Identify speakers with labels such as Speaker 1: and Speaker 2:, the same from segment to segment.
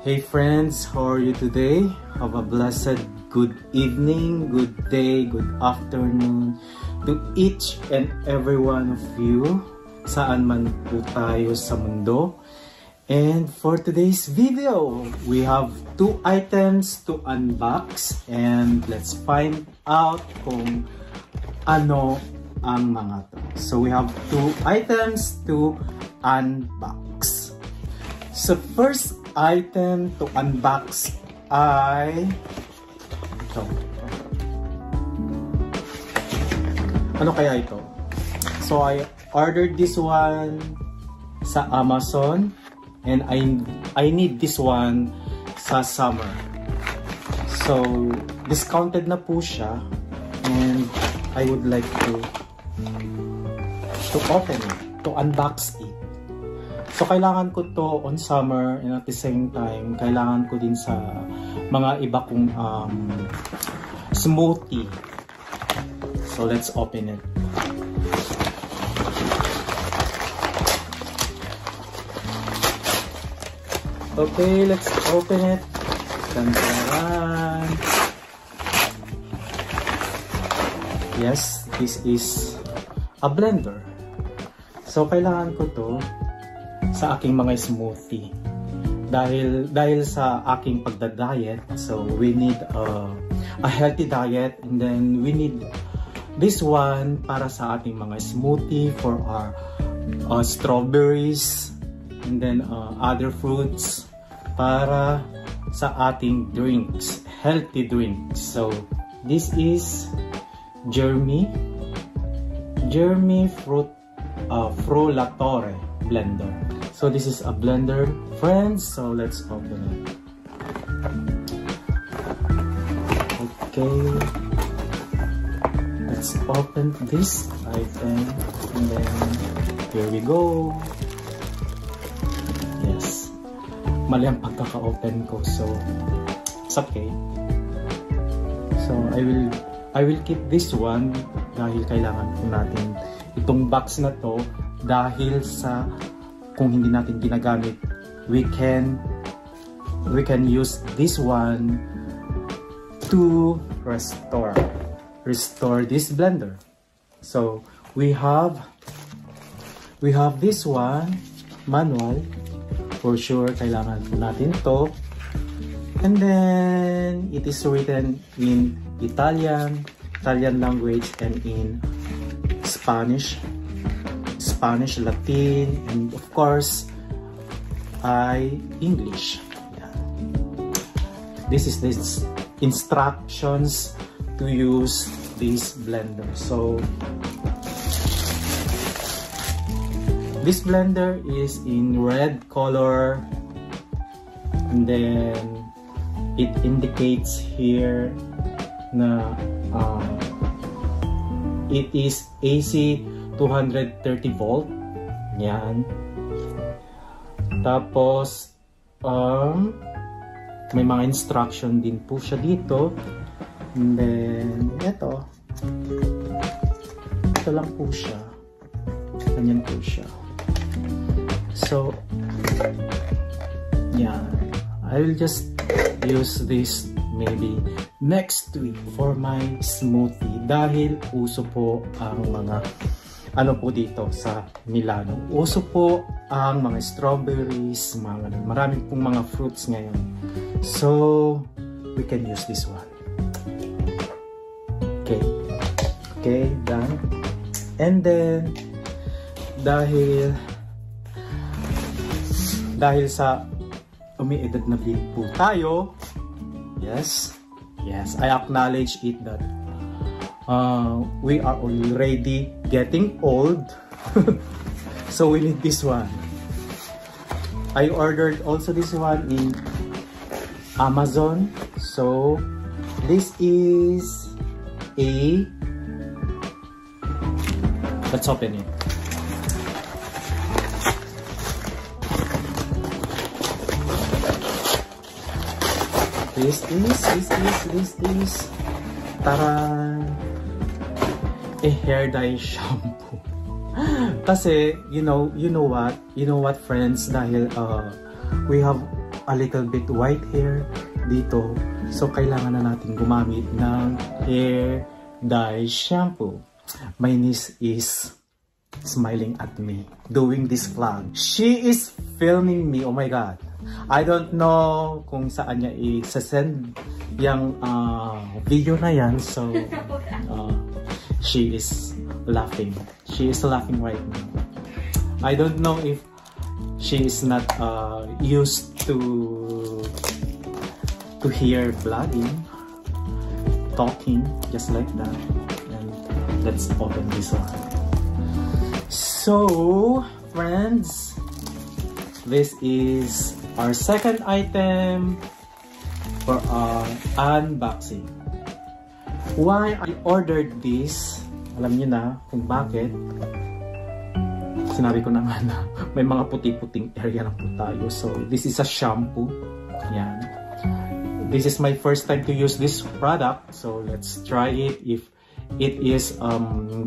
Speaker 1: Hey friends, how are you today? Have a blessed good evening, good day, good afternoon to each and every one of you, saan man po tayo sa mundo. And for today's video, we have 2 items to unbox and let's find out kung ano ang mga to. So we have 2 items to unbox. So first item to unbox ay ito. Ano kaya ito? So I ordered this one sa Amazon and I need this one sa summer. So discounted na po siya and I would like to open it, to unbox it. So kailangan ko to on summer and at the same time kailangan ko din sa mga iba kong smoothie. So let's open it. Okay, let's open it. Tantaran. Yes, this is a blender. So kailangan ko to sa aking mga smoothie dahil sa aking pagda-diet. So we need a healthy diet and then we need this one para sa ating mga smoothie for our strawberries and then other fruits para sa ating drinks, healthy drinks. So this is Germi Frullatore blender. So this is a blender, friends. So let's open it. Okay, let's open this item and then here we go. Yes, mali ang pagkaka-open ko, so it's okay. So I will keep this one dahil kailangan po natin itong box na to dahil sa kung hindi natin ginagamit, we can use this one to restore this blender. So we have this one manual, for sure kailangan natin to, and then it is written in Italian language and in Spanish, Latin, and of course English. Yeah. This is this instructions to use this blender. So this blender is in red color and then it indicates here na it is AC 230 volt. Yan. Tapos may mga instruction din po siya dito. And then ito lang po siya. Ganyan po siya. So yeah, I will just use this maybe next week for my smoothie dahil uso po ang mga ano po dito sa Milano. Uso po ang mga strawberries, marami pong mga fruits ngayon. So we can use this one. Okay, done. And then dahil sa umiidad na din po tayo, yes, I acknowledge it that we are already getting old. So we need this one. I ordered also this one in Amazon. So this is let's open it. This is a hair dye shampoo. Kasi you know what friends, dahil we have a little bit white hair dito. So, kailangan na natin gumamit ng hair dye shampoo. My niece is smiling at me doing this vlog. She is filming me. Oh my God. I don't know kung saan niya i-send yung video na yan. So, she is laughing. She is laughing right now. I don't know if she is not used to hear vlogging, talking just like that. And let's open this one. So, friends, this is our second item for our unboxing. Why I ordered this, alam niyo na kung bakit. Sinabi ko na nga na may mga puti-puting area na po tayo. So, this is a shampoo. Yan. This is my first time to use this product. So, let's try it if it is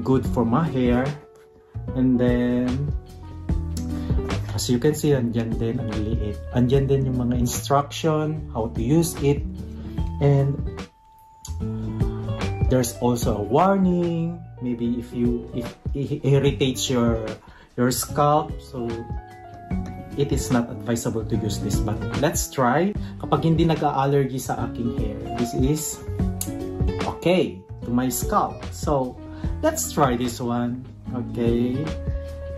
Speaker 1: good for my hair. And then, as you can see, andyan din, ang liit. Andyan din yung mga instruction, how to use it. And there's also a warning. Maybe if it irritates your scalp, so it is not advisable to use this. But let's try. Kapag hindi nag-allergy sa aking hair, this is okay to my scalp. So, let's try this one. Okay.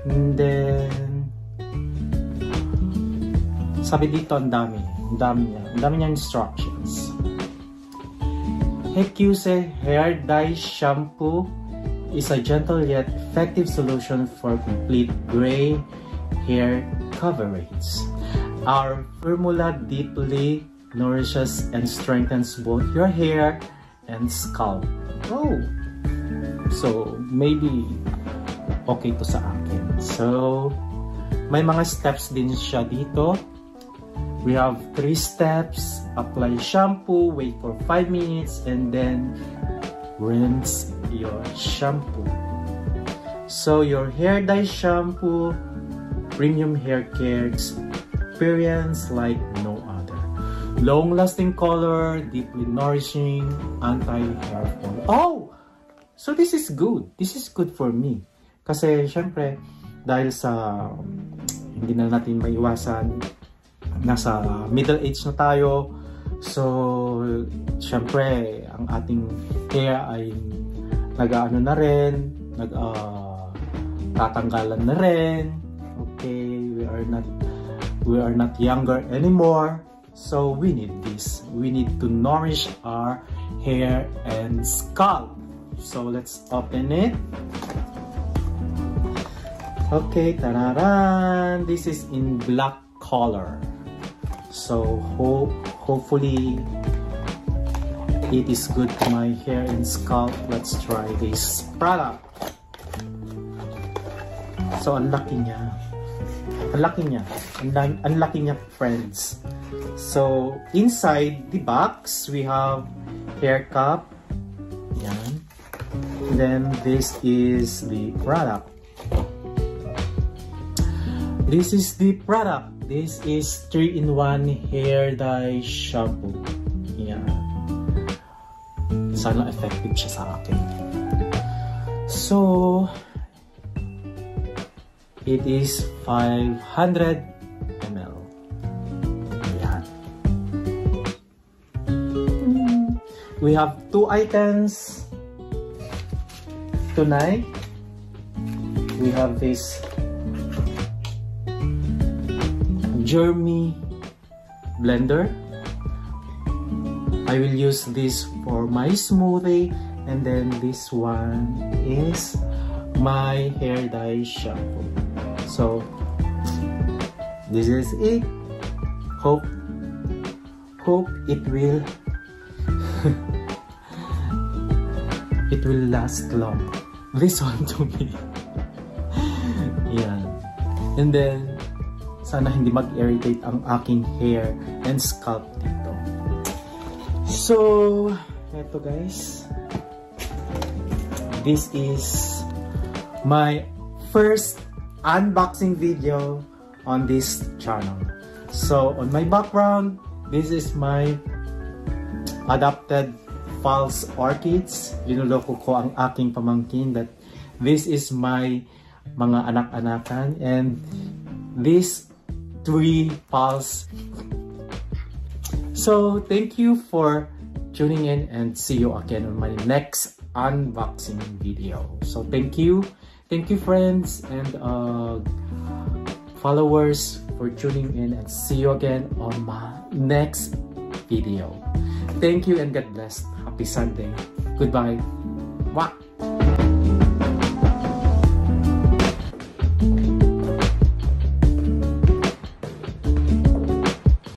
Speaker 1: And then, sabi dito, ang dami niya instructions. Hecuse Hair Dye Shampoo is a gentle yet effective solution for complete gray hair coverage. Our formula deeply nourishes and strengthens both your hair and scalp. Oh, so maybe okay to sa akin. So, may mga steps din siya dito. We have 3 steps. Apply shampoo, wait for 5 minutes, and then rinse your shampoo. So, your hair dye shampoo, premium hair care experience like no other. Long-lasting color, deeply nourishing, anti-hair fall. Oh! So, this is good. This is good for me. Kasi, syempre, dahil sa hindi na natin maiwasan, nasa middle age na tayo. So, syempre, ang ating hair ay nag-ano na rin, tatanggalan na rin. Okay, we are not younger anymore. So, we need this. We need to nourish our hair and scalp. So, let's open it. Okay, tararan! This is in black color. So, hopefully, it is good to my hair and scalp. Let's try this product. So, ang laki niya. Ang laki niya. Ang laki niya, friends. So, inside the box, we have hair cap. Yan. And then, this is the product. This is the product. This is 3-in-1 hair dye shampoo. Yan. Sana effective siya sa akin. So, it is 500 ml. Ayan. We have 2 items tonight. We have this Jeremy blender. I will use this for my smoothie, and then this one is my hair dye shampoo. So this is it. Hope it will it will last long. This one to me. Yeah. And then sana hindi mag-irritate ang aking hair and scalp dito. So, eto guys. This is my first unboxing video on this channel. So on my background, this is my adopted false orchids. Linuloko ko ang aking pamangkin that this is my mga anak-anakan, and these 3 false. So thank you for tuning in, and see you again on my next unboxing video. So thank you friends and followers for tuning in, and see you again on my next video. Thank you and God bless. Happy Sunday. Goodbye. Mwah.